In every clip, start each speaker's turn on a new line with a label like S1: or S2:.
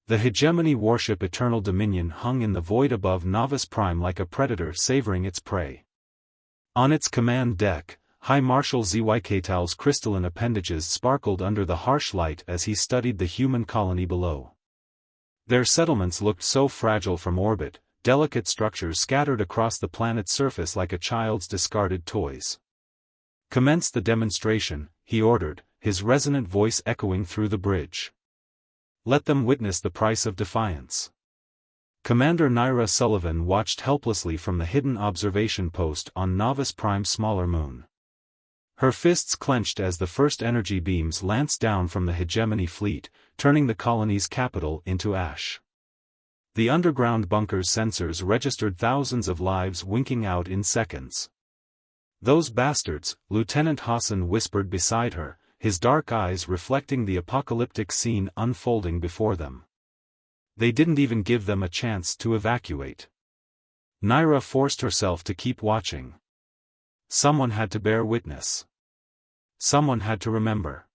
S1: The hegemony warship Eternal Dominion hung in the void above Novice Prime like a predator savoring its prey. On its command deck, High Marshal Zykltal's crystalline appendages sparkled under the harsh light as he studied the human colony below. Their settlements looked so fragile from orbit, delicate structures scattered across the planet's surface like a child's discarded toys. "Commence the demonstration," he ordered, his resonant voice echoing through the bridge. "Let them witness the price of defiance." Commander Naira Sullivan watched helplessly from the hidden observation post on Novice Prime's smaller moon. Her fists clenched as the first energy beams lanced down from the hegemony fleet, turning the colony's capital into ash. The underground bunker's sensors registered thousands of lives winking out in seconds. "Those bastards," Lieutenant Hassan whispered beside her, his dark eyes reflecting the apocalyptic scene unfolding before them. "They didn't even give them a chance to evacuate." Naira forced herself to keep watching. Someone had to bear witness. Someone had to remember.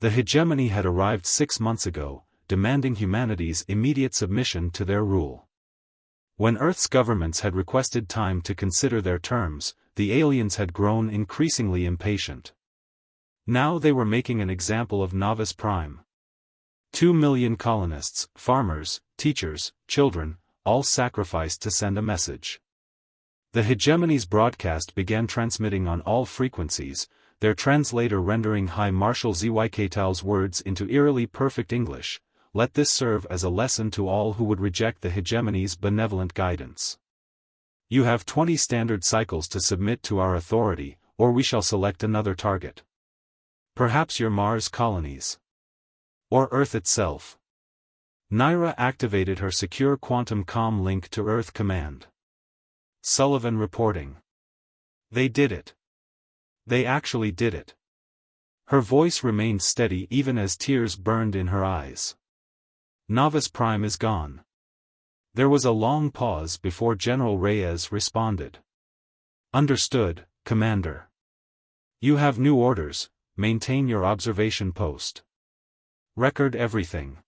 S1: The hegemony had arrived 6 months ago, demanding humanity's immediate submission to their rule. When Earth's governments had requested time to consider their terms, the aliens had grown increasingly impatient. Now they were making an example of Novice Prime. 2 million colonists, farmers, teachers, children, all sacrificed to send a message. The hegemony's broadcast began transmitting on all frequencies, their translator rendering High Marshal Zykltal's words into eerily perfect English. "Let this serve as a lesson to all who would reject the hegemony's benevolent guidance. You have 20 standard cycles to submit to our authority, or we shall select another target. Perhaps your Mars colonies. Or Earth itself." Naira activated her secure quantum comm link to Earth Command. Sullivan reporting. "They did it. They actually did it." Her voice remained steady even as tears burned in her eyes. "Novice Prime is gone." There was a long pause before General Reyes responded. "Understood, Commander. You have new orders. Maintain your observation post. Record everything.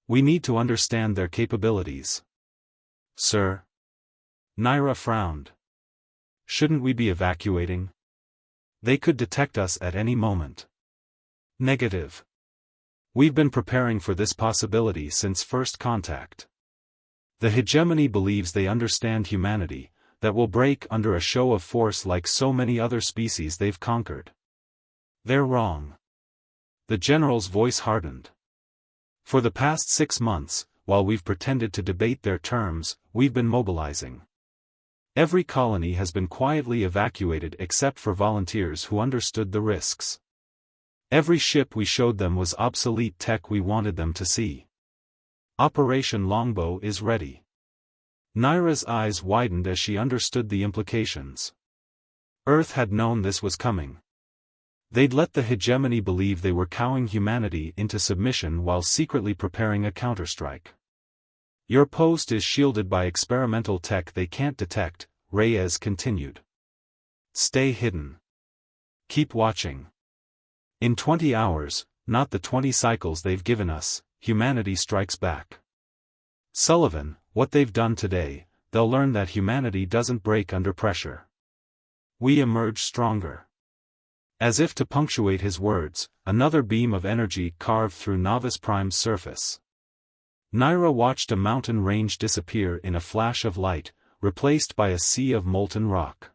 S1: We need to understand their capabilities." "Sir?" Naira frowned. "Shouldn't we be evacuating? They could detect us at any moment." "Negative. We've been preparing for this possibility since first contact. The hegemony believes they understand humanity, that will break under a show of force like so many other species they've conquered. They're wrong." The general's voice hardened. "For the past 6 months, while we've pretended to debate their terms, we've been mobilizing. Every colony has been quietly evacuated except for volunteers who understood the risks. Every ship we showed them was obsolete tech we wanted them to see. Operation Longbow is ready." Naira's eyes widened as she understood the implications. Earth had known this was coming. They'd let the hegemony believe they were cowing humanity into submission while secretly preparing a counterstrike. "Your post is shielded by experimental tech they can't detect," Reyes continued. "Stay hidden. Keep watching. In 20 hours, not the 20 cycles they've given us, humanity strikes back. Sullivan, what they've done today, they'll learn that humanity doesn't break under pressure. We emerge stronger." As if to punctuate his words, another beam of energy carved through Novice Prime's surface. Naira watched a mountain range disappear in a flash of light, replaced by a sea of molten rock.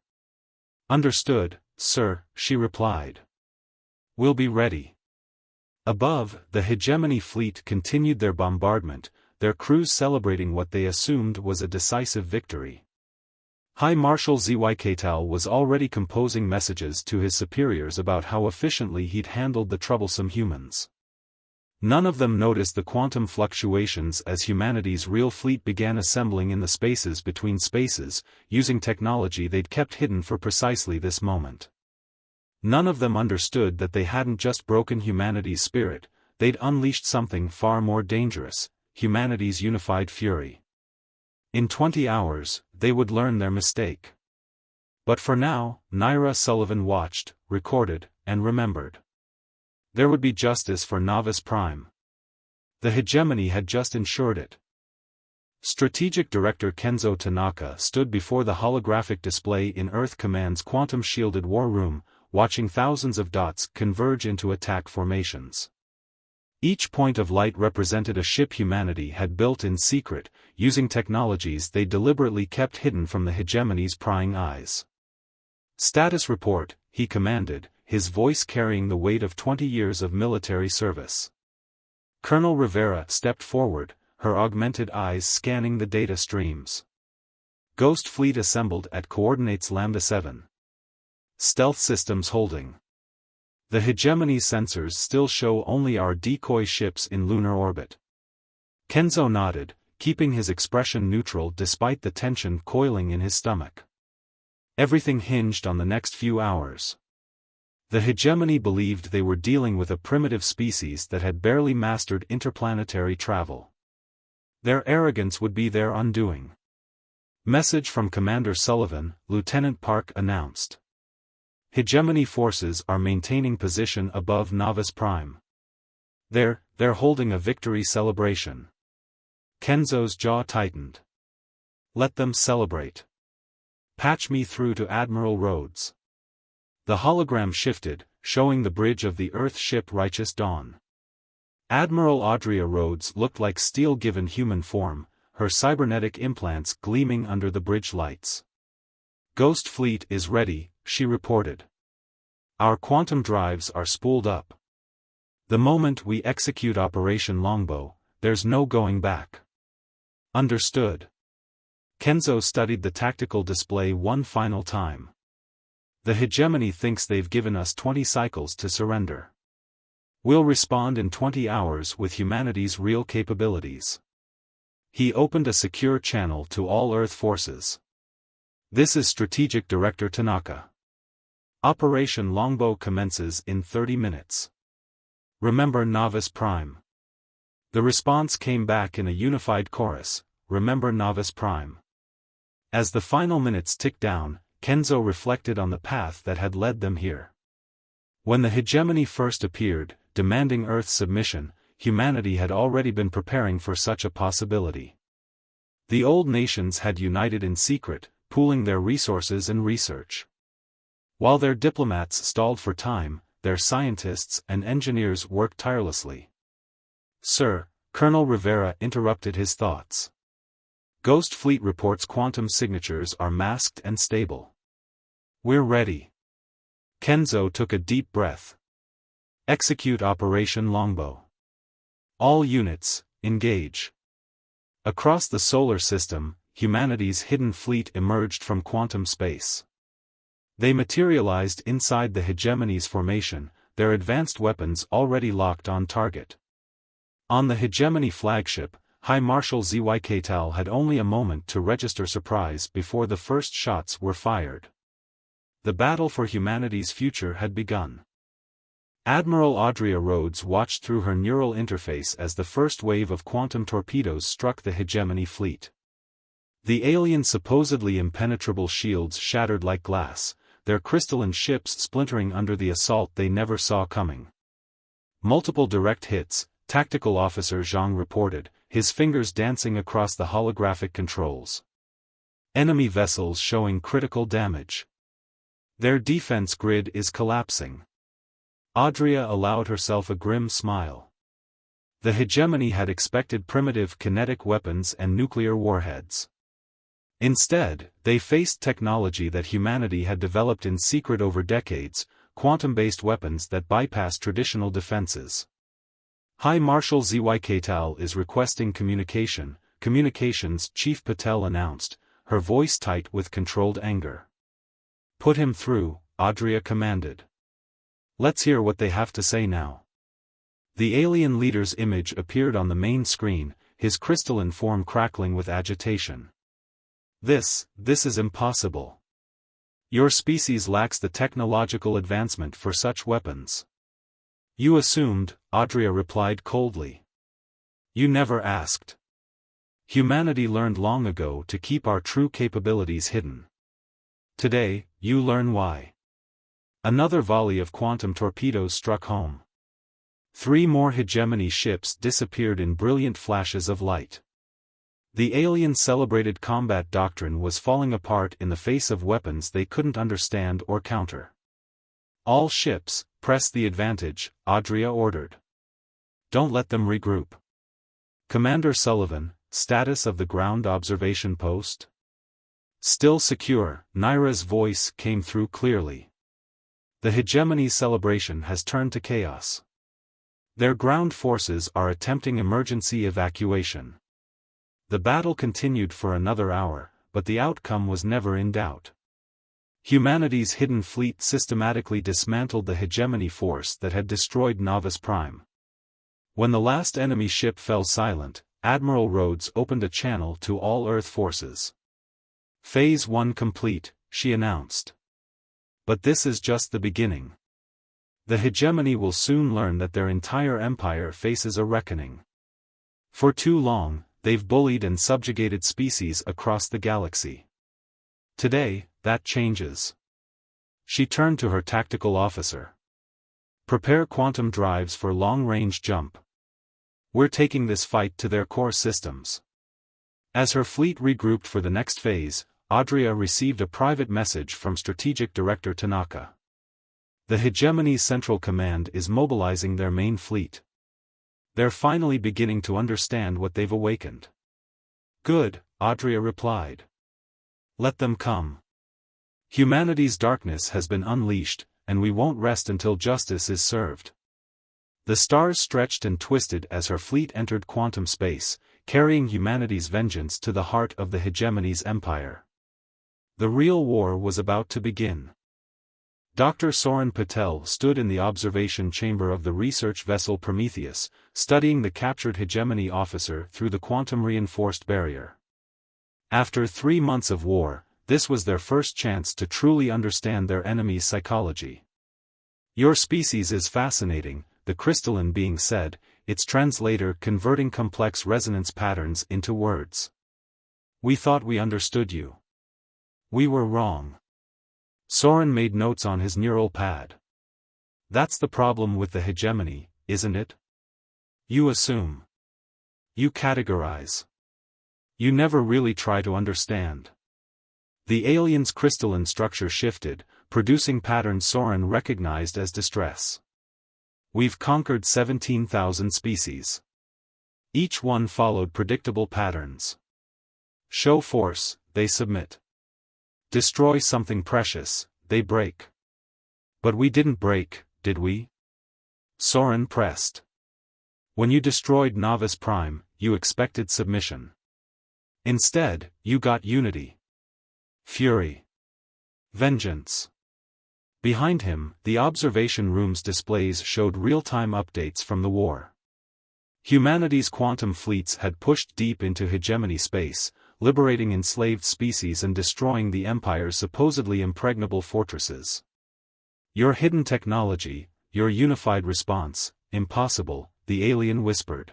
S1: "Understood, sir," she replied. "We'll be ready." Above, the hegemony fleet continued their bombardment, their crews celebrating what they assumed was a decisive victory. High Marshal Zykltal was already composing messages to his superiors about how efficiently he'd handled the troublesome humans. None of them noticed the quantum fluctuations as humanity's real fleet began assembling in the spaces between spaces, using technology they'd kept hidden for precisely this moment. None of them understood that they hadn't just broken humanity's spirit, they'd unleashed something far more dangerous, humanity's unified fury. In 20 hours, they would learn their mistake. But for now, Naira Sullivan watched, recorded, and remembered. There would be justice for Novice Prime. The hegemony had just ensured it. Strategic Director Kenzo Tanaka stood before the holographic display in Earth Command's quantum-shielded war room, watching thousands of dots converge into attack formations. Each point of light represented a ship humanity had built in secret, using technologies they deliberately kept hidden from the hegemony's prying eyes. "Status report," he commanded, his voice carrying the weight of 20 years of military service. Colonel Rivera stepped forward, her augmented eyes scanning the data streams. Ghost fleet assembled at coordinates Lambda 7. Stealth systems holding. The hegemony's sensors still show only our decoy ships in lunar orbit. Kenzo nodded, keeping his expression neutral despite the tension coiling in his stomach. Everything hinged on the next few hours. The hegemony believed they were dealing with a primitive species that had barely mastered interplanetary travel. Their arrogance would be their undoing. Message from Commander Sullivan, Lieutenant Park announced. Hegemony forces are maintaining position above Novice Prime. They're holding a victory celebration. Kenzo's jaw tightened. Let them celebrate. Patch me through to Admiral Rhodes. The hologram shifted, showing the bridge of the Earth ship Righteous Dawn. Admiral Audrea Rhodes looked like steel given human form, her cybernetic implants gleaming under the bridge lights. "Ghost Fleet is ready," she reported. "Our quantum drives are spooled up. The moment we execute Operation Longbow, there's no going back." "Understood." Kenzo studied the tactical display one final time. "The hegemony thinks they've given us 20 cycles to surrender. We'll respond in 20 hours with humanity's real capabilities." He opened a secure channel to all Earth forces. "This is Strategic Director Tanaka. Operation Longbow commences in 30 minutes. Remember Novice Prime." The response came back in a unified chorus, "Remember Novice Prime." As the final minutes ticked down, Kenzo reflected on the path that had led them here. When the hegemony first appeared, demanding Earth's submission, humanity had already been preparing for such a possibility. The old nations had united in secret, pooling their resources and research. While their diplomats stalled for time, their scientists and engineers worked tirelessly. "Sir," Colonel Rivera interrupted his thoughts. "Ghost Fleet reports quantum signatures are masked and stable. We're ready." Kenzo took a deep breath. "Execute Operation Longbow. All units, engage." Across the solar system, humanity's hidden fleet emerged from quantum space. They materialized inside the hegemony's formation, their advanced weapons already locked on target. On the hegemony flagship, High Marshal Zykel had only a moment to register surprise before the first shots were fired. The battle for humanity's future had begun. Admiral Audrea Rhodes watched through her neural interface as the first wave of quantum torpedoes struck the hegemony fleet. The alien supposedly impenetrable shields shattered like glass, their crystalline ships splintering under the assault they never saw coming. "Multiple direct hits," Tactical Officer Zhang reported, his fingers dancing across the holographic controls. "Enemy vessels showing critical damage. Their defense grid is collapsing." Audrea allowed herself a grim smile. The hegemony had expected primitive kinetic weapons and nuclear warheads. Instead, they faced technology that humanity had developed in secret over decades, quantum-based weapons that bypass traditional defenses. "High Marshal Zykel is requesting communication," Communications Chief Patel announced, her voice tight with controlled anger. "Put him through," Audrea commanded. "Let's hear what they have to say now." The alien leader's image appeared on the main screen, his crystalline form crackling with agitation. This is impossible. Your species lacks the technological advancement for such weapons." "You assumed," Audrea replied coldly. "You never asked. Humanity learned long ago to keep our true capabilities hidden. Today, you learn why." Another volley of quantum torpedoes struck home. 3 more hegemony ships disappeared in brilliant flashes of light. The aliens' celebrated combat doctrine was falling apart in the face of weapons they couldn't understand or counter. All ships, press the advantage, Adria ordered. Don't let them regroup. Commander Sullivan, status of the ground observation post? Still secure, Naira's voice came through clearly. The hegemony celebration has turned to chaos. Their ground forces are attempting emergency evacuation. The battle continued for another hour, but the outcome was never in doubt. Humanity's hidden fleet systematically dismantled the hegemony force that had destroyed Novus Prime. When the last enemy ship fell silent, Admiral Rhodes opened a channel to all Earth forces. Phase 1 complete, she announced. But this is just the beginning. The hegemony will soon learn that their entire empire faces a reckoning. For too long, they've bullied and subjugated species across the galaxy. Today, that changes. She turned to her tactical officer. Prepare quantum drives for long-range jump. We're taking this fight to their core systems. As her fleet regrouped for the next phase, Adria received a private message from Strategic Director Tanaka. The hegemony's Central Command is mobilizing their main fleet. They're finally beginning to understand what they've awakened. Good, Adria replied. Let them come. Humanity's darkness has been unleashed, and we won't rest until justice is served. The stars stretched and twisted as her fleet entered quantum space, carrying humanity's vengeance to the heart of the hegemony's empire. The real war was about to begin. Dr. Soren Patel stood in the observation chamber of the research vessel Prometheus, studying the captured hegemony officer through the quantum-reinforced barrier. After 3 months of war, this was their first chance to truly understand their enemy's psychology. Your species is fascinating, the crystalline being said, its translator converting complex resonance patterns into words. We thought we understood you. We were wrong. Soren made notes on his neural pad. That's the problem with the hegemony, isn't it? You assume. You categorize. You never really try to understand. The alien's crystalline structure shifted, producing patterns Soren recognized as distress. We've conquered 17,000 species. Each one followed predictable patterns. Show force, they submit. Destroy something precious, they break. But we didn't break, did we? Soren pressed. When you destroyed Novus Prime, you expected submission. Instead, you got unity. Fury. Vengeance. Behind him, the observation room's displays showed real-time updates from the war. Humanity's quantum fleets had pushed deep into hegemony space, liberating enslaved species and destroying the Empire's supposedly impregnable fortresses. Your hidden technology, your unified response, impossible, the alien whispered.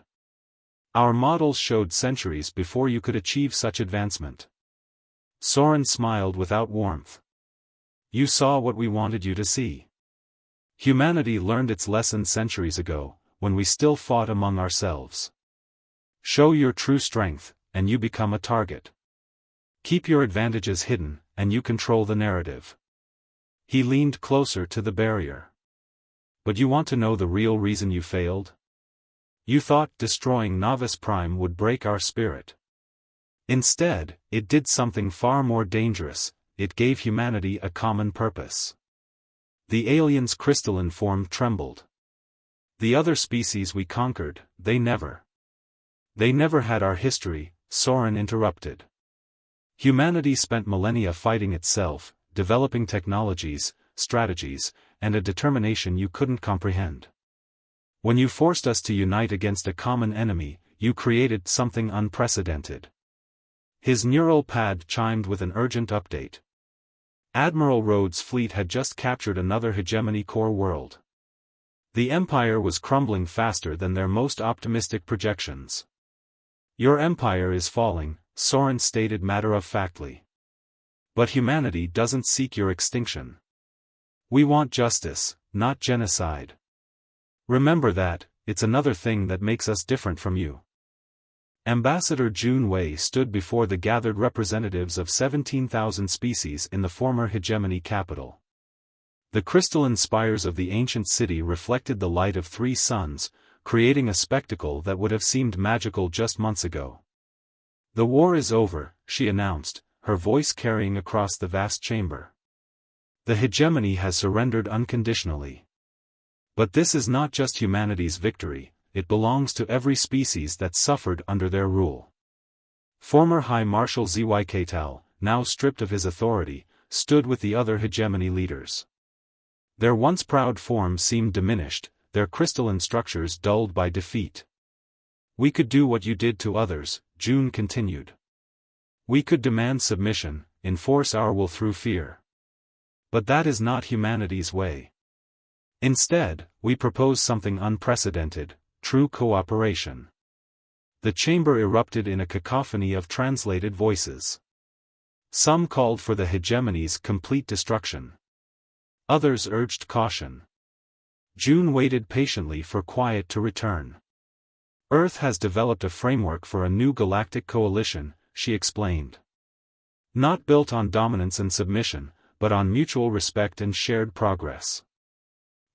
S1: Our models showed centuries before you could achieve such advancement. Soren smiled without warmth. You saw what we wanted you to see. Humanity learned its lesson centuries ago, when we still fought among ourselves. Show your true strength, and you become a target. Keep your advantages hidden, and you control the narrative. He leaned closer to the barrier. But you want to know the real reason you failed? You thought destroying Novus Prime would break our spirit. Instead, it did something far more dangerous. It gave humanity a common purpose. The alien's crystalline form trembled. The other species we conquered, they never had our history, Soren interrupted. Humanity spent millennia fighting itself, developing technologies, strategies, and a determination you couldn't comprehend. When you forced us to unite against a common enemy, you created something unprecedented. His neural pad chimed with an urgent update. Admiral Rhodes' fleet had just captured another hegemony core world. The Empire was crumbling faster than their most optimistic projections. Your empire is falling, Soren stated matter-of-factly. But humanity doesn't seek your extinction. We want justice, not genocide. Remember that, it's another thing that makes us different from you. Ambassador Jun Wei stood before the gathered representatives of 17,000 species in the former hegemony capital. The crystalline spires of the ancient city reflected the light of 3 suns, creating a spectacle that would have seemed magical just months ago. "The war is over," she announced, her voice carrying across the vast chamber. "The hegemony has surrendered unconditionally. But this is not just humanity's victory, it belongs to every species that suffered under their rule." Former High Marshal Zyk, now stripped of his authority, stood with the other hegemony leaders. Their once proud forms seemed diminished, their crystalline structures dulled by defeat. "We could do what you did to others," June continued. "We could demand submission, enforce our will through fear. But that is not humanity's way. Instead, we propose something unprecedented, true cooperation." The chamber erupted in a cacophony of translated voices. Some called for the hegemony's complete destruction. Others urged caution. June waited patiently for quiet to return. "Earth has developed a framework for a new galactic coalition," she explained. "Not built on dominance and submission, but on mutual respect and shared progress.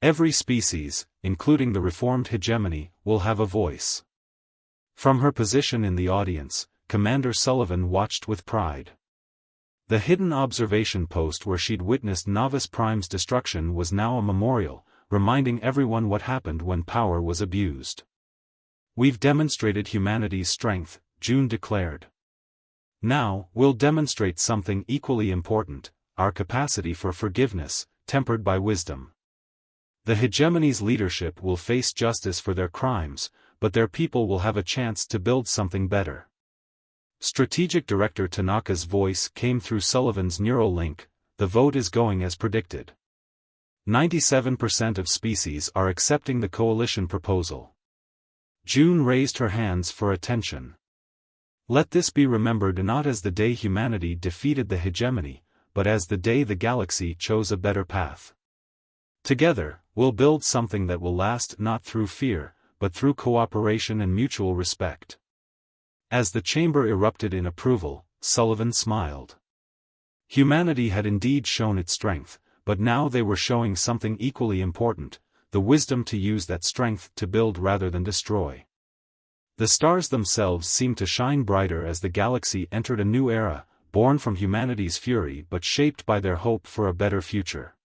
S1: Every species, including the reformed hegemony, will have a voice." From her position in the audience, Commander Sullivan watched with pride. The hidden observation post where she'd witnessed Novice Prime's destruction was now a memorial, reminding everyone what happened when power was abused. "We've demonstrated humanity's strength," June declared. "Now, we'll demonstrate something equally important, our capacity for forgiveness, tempered by wisdom. The hegemony's leadership will face justice for their crimes, but their people will have a chance to build something better." Strategic Director Tanaka's voice came through Sullivan's neural link. "The vote is going as predicted. 97% of species are accepting the coalition proposal." June raised her hands for attention. "Let this be remembered not as the day humanity defeated the hegemony, but as the day the galaxy chose a better path. Together, we'll build something that will last not through fear, but through cooperation and mutual respect." As the chamber erupted in approval, Sullivan smiled. Humanity had indeed shown its strength, but now they were showing something equally important, the wisdom to use that strength to build rather than destroy. The stars themselves seemed to shine brighter as the galaxy entered a new era, born from humanity's fury but shaped by their hope for a better future.